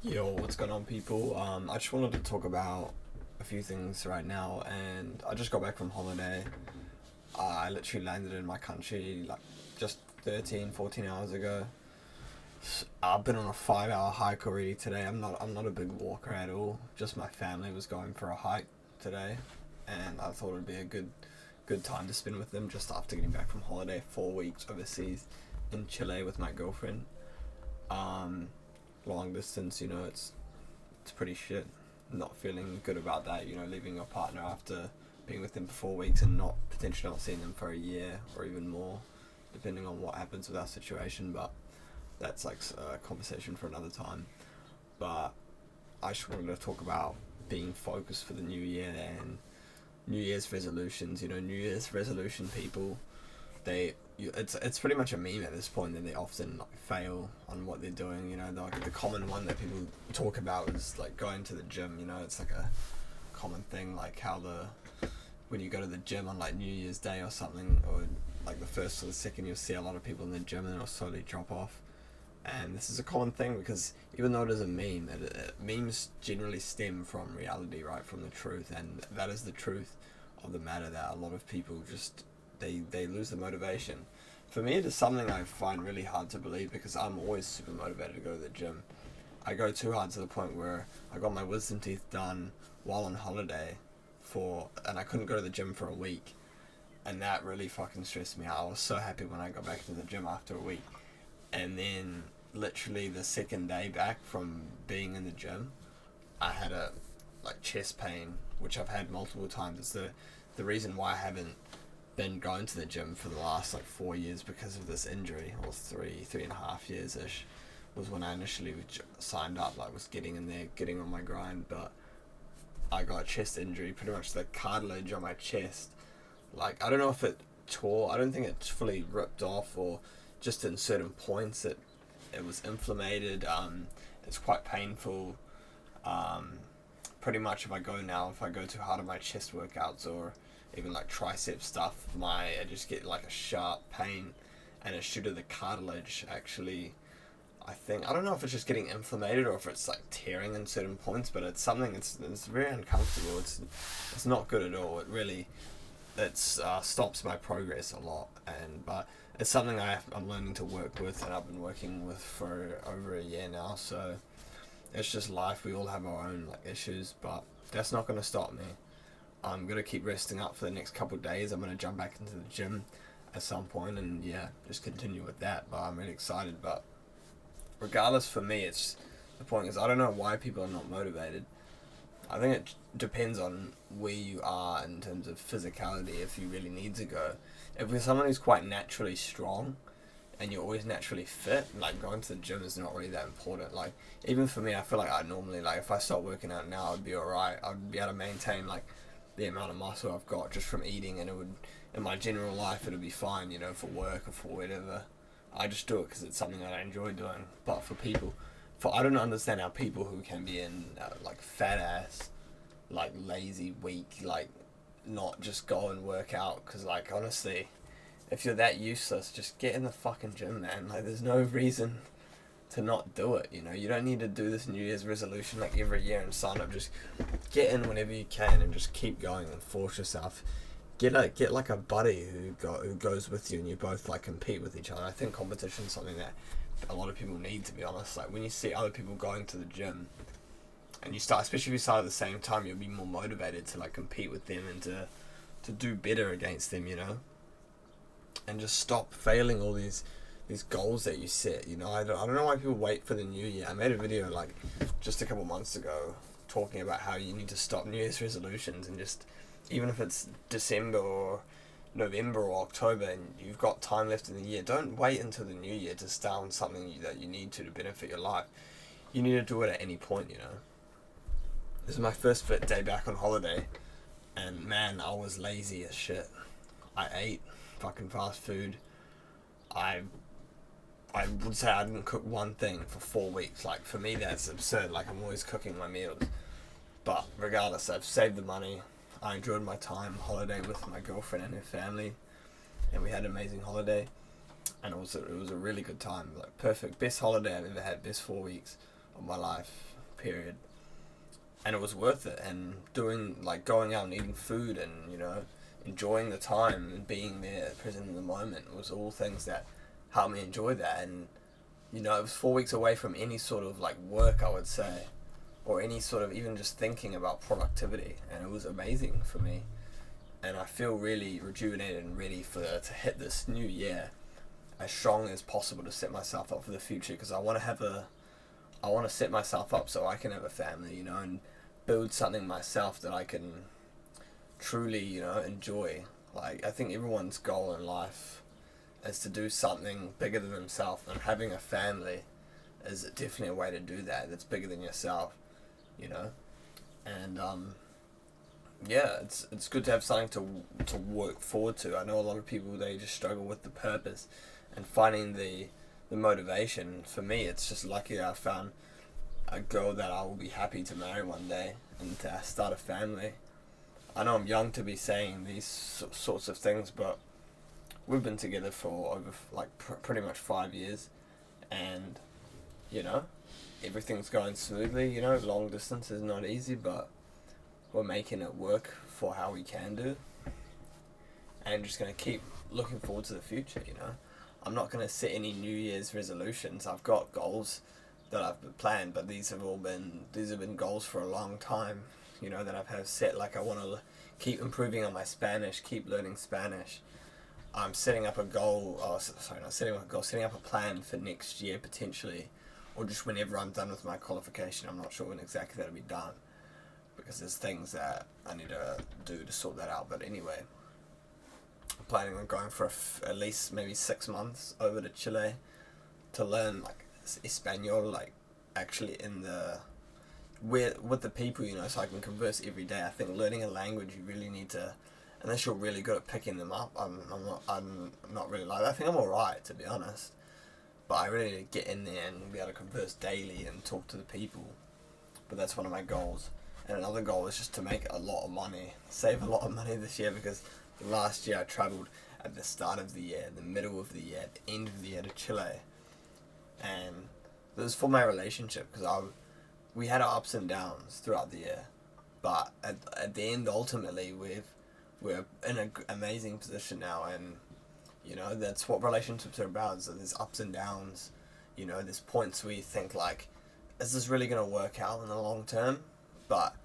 Yo, what's going on, people? I just wanted to talk about a few things right now, and I just got back from holiday. I literally landed in my country like just 13, 14 hours ago. I've been on a 5 hour hike already today. I'm not a big walker at all. Just my family was going for a hike today, and I thought it'd be a good time to spend with them just after getting back from holiday, 4 weeks overseas in Chile with my girlfriend. Um, Long distance, it's pretty shit. Not feeling good about that, leaving your partner after being with them for 4 weeks and not potentially not seeing them for a year or even more, depending on what happens with our situation. But that's like a conversation for another time. But I just wanted to talk about being focused for the new year and New Year's resolutions. New Year's resolution people, it's pretty much a meme at this point that they often like fail on what they're doing. The common one that people talk about is like going to the gym. It's like a common thing, like how the when you go to the gym on like New Year's Day or something, or like the first or the second, you'll see a lot of people in the gym and they'll slowly drop off. And this is a common thing because even though it is a meme, memes generally stem from reality, right, from the truth, and that is the truth of the matter, that a lot of people just they lose the motivation. For me, it is something I find really hard to believe because I'm always super motivated to go to the gym. I go too hard to the point where I got my wisdom teeth done while on holiday and I couldn't go to the gym for a week, and that really fucking stressed me out. I was so happy when I got back to the gym after a week, and then literally the second day back from being in the gym, I had a like chest pain, which I've had multiple times. It's the reason why I haven't been going to the gym for the last like 4 years because of this injury, or three and a half years ish, was when I initially signed up. Like, was getting in there, getting on my grind, but I got a chest injury. Pretty much the cartilage on my chest. Like, I don't know if it tore. I don't think it fully ripped off, or just in certain points it was inflamed. It's quite painful. Um, Pretty much if I go too hard on my chest workouts or even like tricep stuff, I just get like a sharp pain, and it's due to the cartilage actually. I don't know if it's just getting inflamed or if it's like tearing in certain points, but it's something. It's very uncomfortable. It's not good at all. It really it's stops my progress a lot, but it's something I'm learning to work with, and I've been working with for over a year now. So it's just life. We all have our own like issues, but that's not going to stop me. I'm going to keep resting up for the next couple of days. I'm going to jump back into the gym at some point and yeah, just continue with that. But I'm really excited. But regardless, for me, it's the point is I don't know why people are not motivated. I think it depends on where you are in terms of physicality, if you really need to go. If you're someone who's quite naturally strong and you're always naturally fit, like going to the gym is not really that important. Like, even for me, I feel like I normally, like, if I start working out now, I'd be alright. I'd be able to maintain, like, the amount of muscle I've got just from eating, and it would, in my general life, it'll be fine, for work or for whatever. I just do it because it's something that I enjoy doing. But for people, I don't understand how people who can be in, like, fat ass, like, lazy, weak, like, not just go and work out, because, like, honestly, if you're that useless, just get in the fucking gym, man. Like, there's no reason to not do it. You don't need to do this New Year's resolution like every year and sign up. Just get in whenever you can and just keep going and force yourself. Get like a buddy who goes with you, and you both like compete with each other. I think competition is something that a lot of people need, to be honest. Like, when you see other people going to the gym and you start, especially if you start at the same time, you'll be more motivated to like compete with them and to do better against them. And just stop failing all these goals that you set. I don't know why people wait for the new year. I made a video like just a couple months ago talking about how you need to stop New Year's resolutions, and just, even if it's December or November or October and you've got time left in the year, don't wait until the new year to start on something that you need to benefit your life. You need to do it at any point. This is my first day back on holiday, and man, I was lazy as shit. I ate fucking fast food. I I would say I didn't cook one thing for 4 weeks. Like, for me, that's absurd. Like, I'm always cooking my meals. But regardless, I've saved the money. I enjoyed my time holiday with my girlfriend and her family, and we had an amazing holiday. And it was a really good time. Like, perfect, best holiday I've ever had. Best 4 weeks of my life, period. And it was worth it. And doing, like, going out and eating food and, enjoying the time and being there, present in the moment, was all things that helped me enjoy that. And, it was 4 weeks away from any sort of, like, work, I would say, or any sort of even just thinking about productivity. And it was amazing for me. And I feel really rejuvenated and ready to hit this new year as strong as possible to set myself up for the future, because I want to set myself up so I can have a family, and build something myself that I can truly, enjoy. Like, I think everyone's goal in life is to do something bigger than themselves, and having a family is definitely a way to do that. That's bigger than yourself, and yeah, it's good to have something to work forward to. I know a lot of people, they just struggle with the purpose and finding the motivation. For me, it's just lucky that I found a girl that I will be happy to marry one day and to start a family. I know I'm young to be saying these sorts of things, but we've been together for over pretty much 5 years, and everything's going smoothly. Long distance is not easy, but we're making it work for how we can do, and just going to keep looking forward to the future. I'm not going to set any New Year's resolutions. I've got goals that I've planned, but these have been goals for a long time, that I've have set. Like, I want to keep improving on my Spanish, keep learning Spanish. I'm setting up a goal, setting up a plan for next year potentially, or just whenever I'm done with my qualification. I'm not sure when exactly that'll be done, because there's things that I need to do to sort that out. But anyway, I'm planning on going for at least maybe 6 months over to Chile to learn, like, Espanol, like, actually with the people, so I can converse every day. I think learning a language, you really need to, unless you're really good at picking them up. I'm not really like that. I think I'm alright, to be honest, but I really need to get in there and be able to converse daily and talk to the people. But that's one of my goals. And another goal is just to make a lot of money, save a lot of money this year, because last year I travelled at the start of the year, the middle of the year, at the end of the year to Chile, and it was for my relationship, because we had our ups and downs throughout the year, but at the end, ultimately, we're in an amazing position now, and that's what relationships are about. So there's ups and downs, there's points where you think, like, is this really going to work out in the long term? But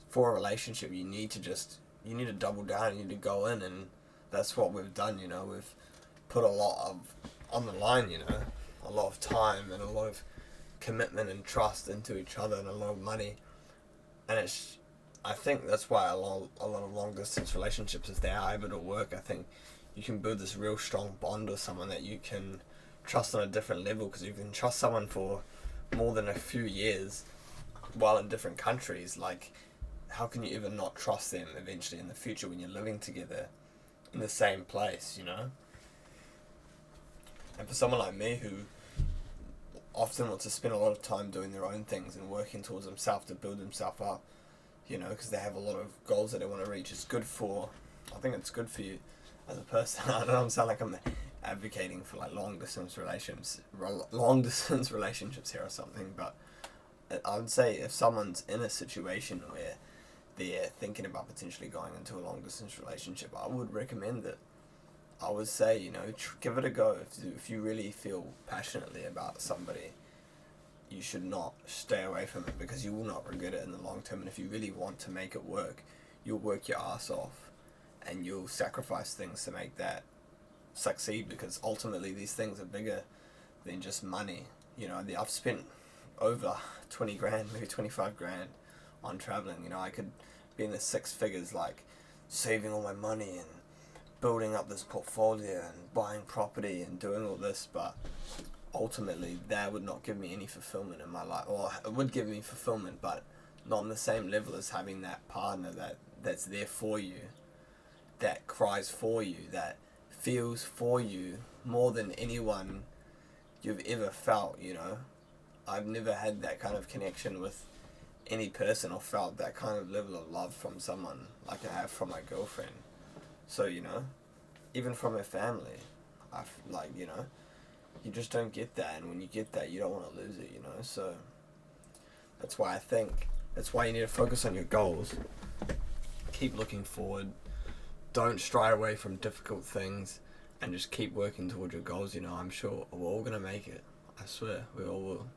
for a relationship, you need to double down, you need to go in, and that's what we've done. We've put a lot on the line, a lot of time and a lot of commitment and trust into each other, and a lot of money. And I think that's why a lot of long distance relationships, if they are able to work, I think you can build this real strong bond with someone that you can trust on a different level, because you can trust someone for more than a few years while in different countries. Like, how can you ever not trust them eventually in the future when you're living together in the same place, And for someone like me, who often wants to spend a lot of time doing their own things and working towards themselves to build themselves up, because they have a lot of goals that they want to reach, I think it's good for you as a person. I don't sound like I'm advocating for, like, long distance relationships here or something, but I would say if someone's in a situation where they're thinking about potentially going into a long distance relationship, I would recommend it. I would say, give it a go. If you really feel passionately about somebody, you should not stay away from it, because you will not regret it in the long term. And if you really want to make it work, you'll work your ass off, and you'll sacrifice things to make that succeed, because ultimately these things are bigger than just money. I've spent over 20 grand, maybe 25 grand on traveling. I could be in the 6 figures, like, saving all my money and building up this portfolio and buying property and doing all this, but ultimately that would not give me any fulfillment in my life. Or it would give me fulfillment, but not on the same level as having that partner that's there for you, that cries for you, that feels for you more than anyone you've ever felt. I've never had that kind of connection with any person, or felt that kind of level of love from someone like I have from my girlfriend. So, even from her family, you just don't get that, and when you get that, you don't want to lose it, So That's why I think. That's why you need to focus on your goals. Keep looking forward. Don't stray away from difficult things, and just keep working towards your goals. I'm sure we're all gonna make it. I swear, we all will.